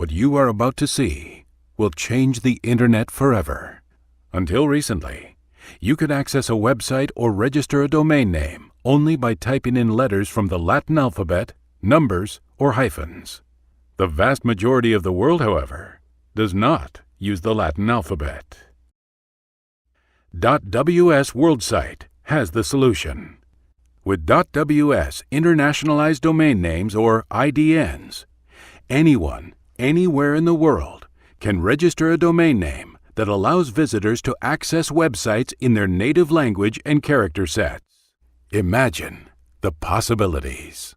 What you are about to see will change the internet forever. Until recently, you could access a website or register a domain name only by typing in letters from the Latin alphabet, numbers, or hyphens. The vast majority of the world, however, does not use the Latin alphabet. .ws WorldSite has the solution. With .ws Internationalized Domain Names, or IDNs, anyone, anywhere in the world can register a domain name that allows visitors to access websites in their native language and character sets. Imagine the possibilities.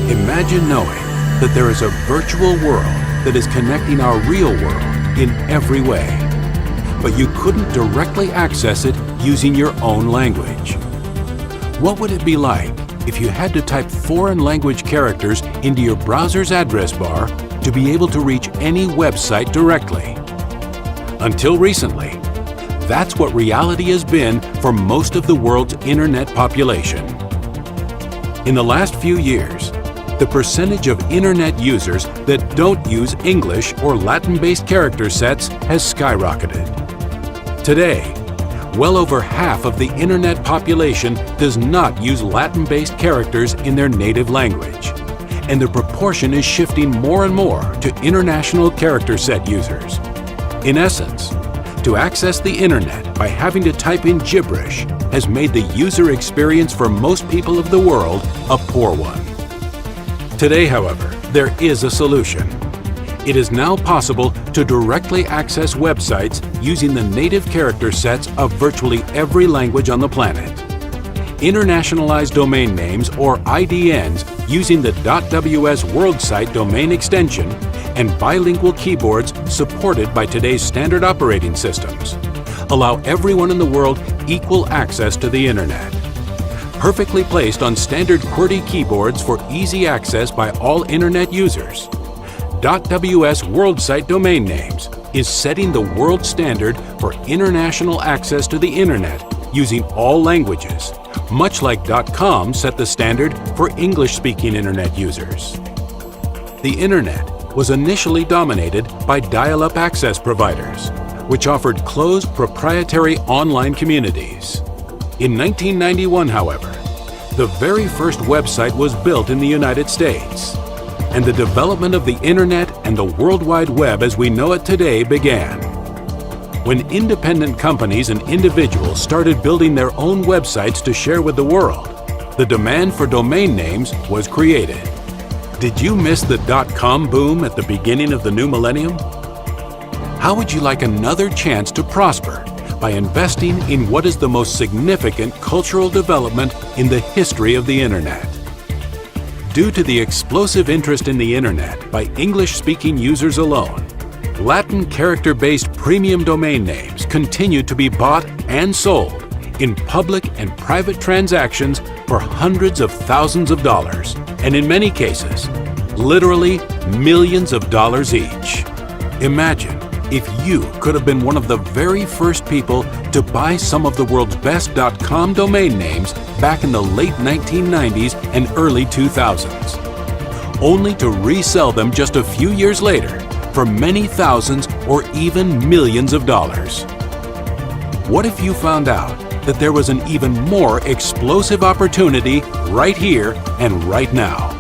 Imagine knowing that there is a virtual world that is connecting our real world in every way, but you couldn't directly access it using your own language. What would it be like if you had to type foreign language characters into your browser's address bar to be able to reach any website directly? Until recently, that's what reality has been for most of the world's internet population. In the last few years, the percentage of internet users that don't use English or Latin-based character sets has skyrocketed. Today, well over half of the internet population does not use Latin-based characters in their native language, and the proportion is shifting more and more to international character set users. In essence, to access the internet by having to type in gibberish has made the user experience for most people of the world a poor one. Today, however, there is a solution. It is now possible to directly access websites using the native character sets of virtually every language on the planet. Internationalized domain names, or IDNs, using the .ws WorldSite domain extension and bilingual keyboards supported by today's standard operating systems allow everyone in the world equal access to the internet. Perfectly placed on standard QWERTY keyboards for easy access by all internet users, .ws WorldSite domain names is setting the world standard for international access to the internet using all languages, much like .com set the standard for English-speaking internet users. The internet was initially dominated by dial-up access providers, which offered closed proprietary online communities. In 1991, however, the very first website was built in the United States, and the development of the internet and the World Wide Web as we know it today began. When independent companies and individuals started building their own websites to share with the world, the demand for domain names was created. Did you miss the .com boom at the beginning of the new millennium? How would you like another chance to prosper by investing in what is the most significant cultural development in the history of the internet? Due to the explosive interest in the internet by English-speaking users alone, Latin character-based premium domain names continue to be bought and sold in public and private transactions for hundreds of thousands of dollars, and in many cases, literally millions of dollars each. Imagine if you could have been one of the very first people to buy some of the world's best .com domain names back in the late 1990s and early 2000s, only to resell them just a few years later for many thousands or even millions of dollars. What if you found out that there was an even more explosive opportunity right here and right now?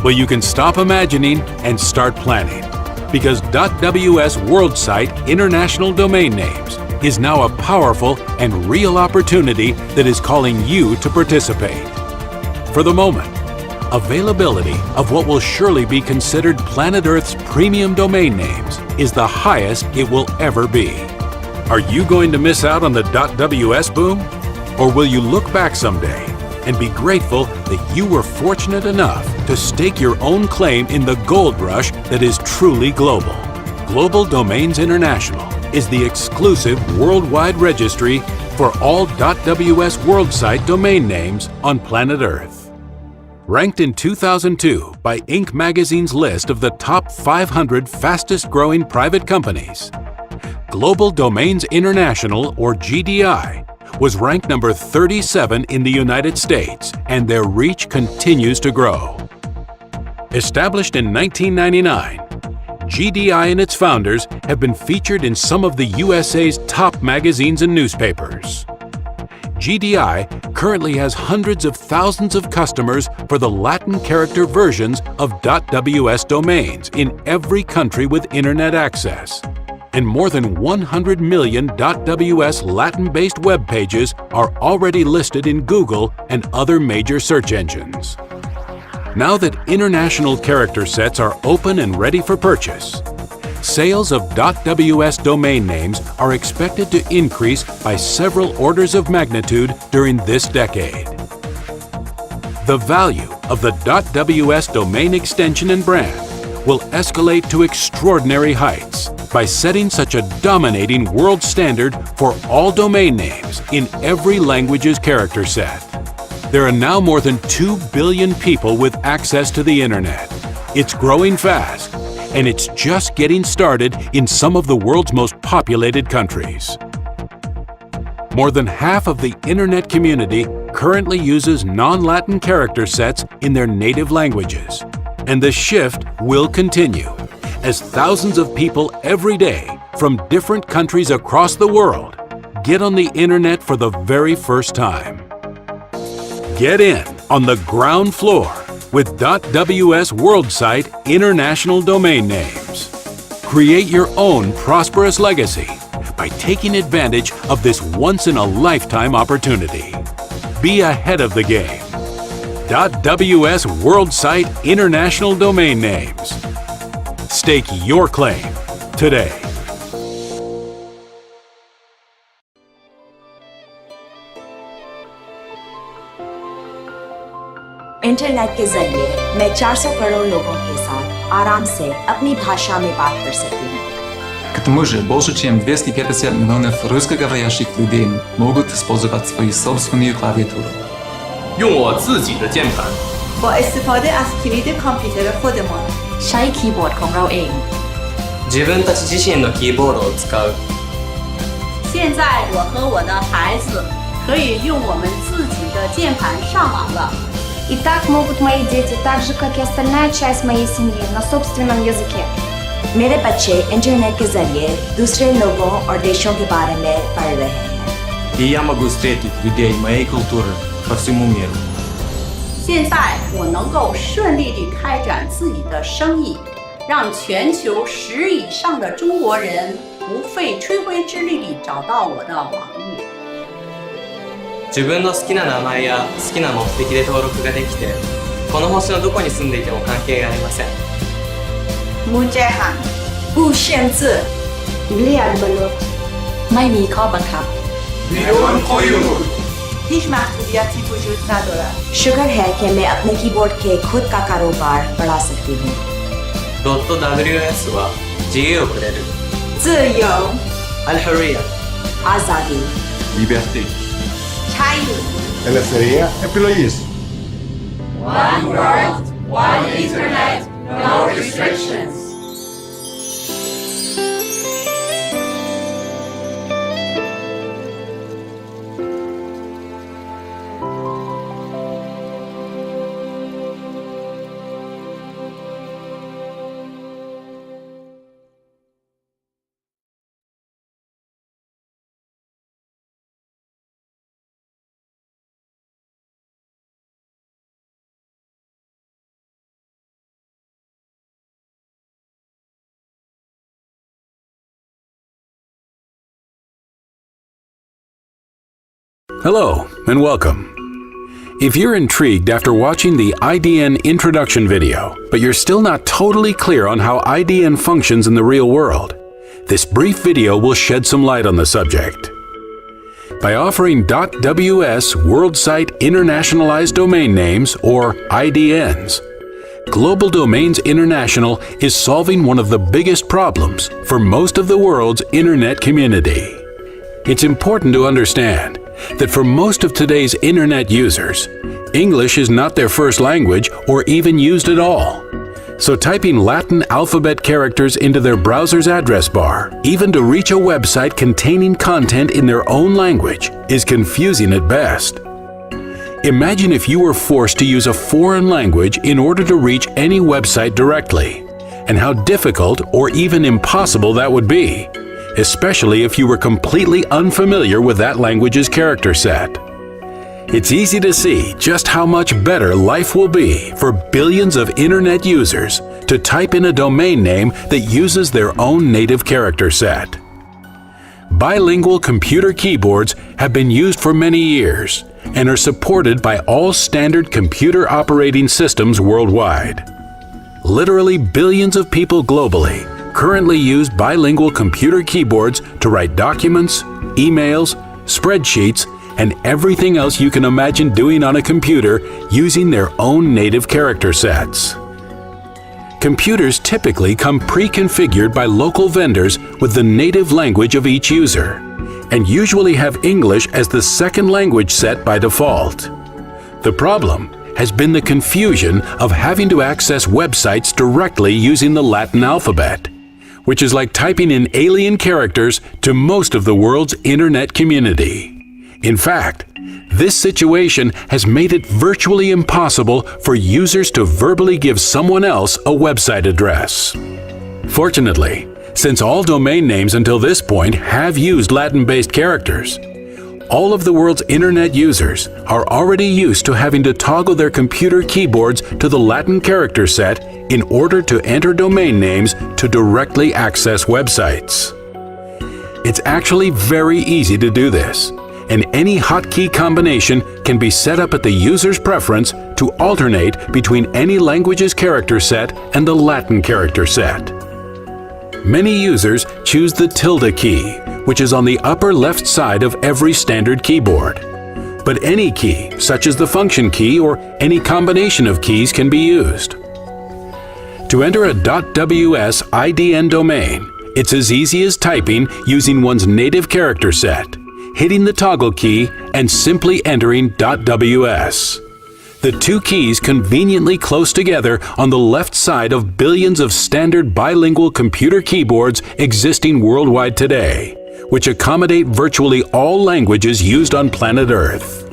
Well, you can stop imagining and start planning, because .ws WorldSite International Domain Names is now a powerful and real opportunity that is calling you to participate. For the moment, availability of what will surely be considered planet Earth's premium domain names is the highest it will ever be. Are you going to miss out on the .ws boom? Or will you look back someday and be grateful that you were fortunate enough to stake your own claim in the gold rush that is truly global? Global Domains International is the exclusive worldwide registry for all .ws WorldSite domain names on planet Earth. Ranked in 2002 by Inc. magazine's list of the top 500 fastest-growing private companies, Global Domains International, or GDI, was ranked number 37 in the United States, and their reach continues to grow. Established in 1999, GDI and its founders have been featured in some of the USA's top magazines and newspapers. GDI currently has hundreds of thousands of customers for the Latin character versions of .ws domains in every country with internet access, and more than 100 million .ws Latin-based web pages are already listed in Google and other major search engines. Now that international character sets are open and ready for purchase, sales of .ws domain names are expected to increase by several orders of magnitude during this decade. The value of the .ws domain extension and brand will escalate to extraordinary heights by setting such a dominating world standard for all domain names in every language's character set. There are now more than 2 billion people with access to the internet. It's growing fast, and it's just getting started in some of the world's most populated countries. More than half of the internet community currently uses non-Latin character sets in their native languages, and the shift will continue as thousands of people every day from different countries across the world get on the internet for the very first time. Get in on the ground floor with .ws WorldSite International domain names. Create your own prosperous legacy by taking advantage of this once-in-a-lifetime opportunity. Be ahead of the game. .ws WorldSite International domain names. Stake your claim today. Internet के जरिए मैं 400 करोड़ लोगों के साथ आराम से अपनी भाषा में बात कर सकती हूँ. К тому же, больше чем 250 миллионов русскоговорящих людей могут использовать свою собственную клавиатуру. 用我自己的键盘 با استفاده از کلید کامپیوتر خودمان ใช้คีย์บอร์ดของเราเอง 自分たち自身のキーボードを使う现在我和我的孩子可以用我们自己的键盘上网了 И так могут мои дети, так же, как и остальная часть моей семьи, на собственном языке. मेरे बच्चे इंटरनेट के जरिए दूसरे लोगों और देशों के बारे में पढ़ रहे हैं. И я могу встретить людей моей культуры по всему миру. 现在我能够顺利地开展自己的生意，让全球10以上的中国人不费吹灰之力地找到我的网页。自分の好きな名前や好きな目的で登録ができて、この星のどこに住んでいても関係がありません。 Mujahan 不限制 Влияет болот. ไม่มีข้อบังคับ هیچ محدودیتی وجود ندارد. शुक्र है कि मैं अपने कीबोर्ड के खुद का कारोबार बढ़ा सकती हूँ. .ws は自由をくれる。自由 Al-Hurriya आज़ादी. Liberté. China Ελευθερία επιλογής. One world, one internet, no restrictions. Hello and welcome. If you're intrigued after watching the IDN introduction video, but you're still not totally clear on how IDN functions in the real world, this brief video will shed some light on the subject. By offering .ws WorldSite Internationalized Domain Names, or IDNs, Global Domains International is solving one of the biggest problems for most of the world's internet community. It's important to understand that for most of today's internet users, English is not their first language or even used at all. So typing Latin alphabet characters into their browser's address bar, even to reach a website containing content in their own language, is confusing at best. Imagine if you were forced to use a foreign language in order to reach any website directly, and how difficult or even impossible that would be, especially if you were completely unfamiliar with that language's character set. It's easy to see just how much better life will be for billions of internet users to type in a domain name that uses their own native character set. Bilingual computer keyboards have been used for many years and are supported by all standard computer operating systems worldwide. Literally billions of people globally currently use bilingual computer keyboards to write documents, emails, spreadsheets, and everything else you can imagine doing on a computer using their own native character sets. Computers typically come pre-configured by local vendors with the native language of each user, and usually have English as the second language set by default. The problem has been the confusion of having to access websites directly using the Latin alphabet, which is like typing in alien characters to most of the world's internet community. In fact, this situation has made it virtually impossible for users to verbally give someone else a website address. Fortunately, since all domain names until this point have used Latin-based characters, all of the world's internet users are already used to having to toggle their computer keyboards to the Latin character set in order to enter domain names to directly access websites. It's actually very easy to do this, and any hotkey combination can be set up at the user's preference to alternate between any language's character set and the Latin character set. Many users choose the tilde key, which is on the upper left side of every standard keyboard. But any key, such as the function key or any combination of keys, can be used. To enter a .ws IDN domain, it's as easy as typing using one's native character set, hitting the toggle key, and simply entering .ws. The two keys conveniently close together on the left side of billions of standard bilingual computer keyboards existing worldwide today, which accommodate virtually all languages used on planet Earth.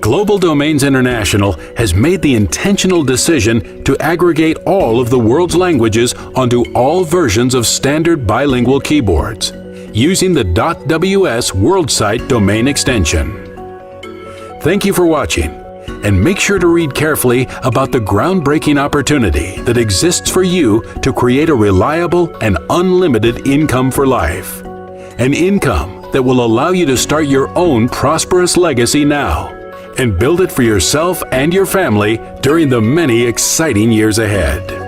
Global Domains International has made the intentional decision to aggregate all of the world's languages onto all versions of standard bilingual keyboards, using the .ws WorldSite domain extension. Thank you for watching, and make sure to read carefully about the groundbreaking opportunity that exists for you to create a reliable and unlimited income for life. An income that will allow you to start your own prosperous legacy now and build it for yourself and your family during the many exciting years ahead.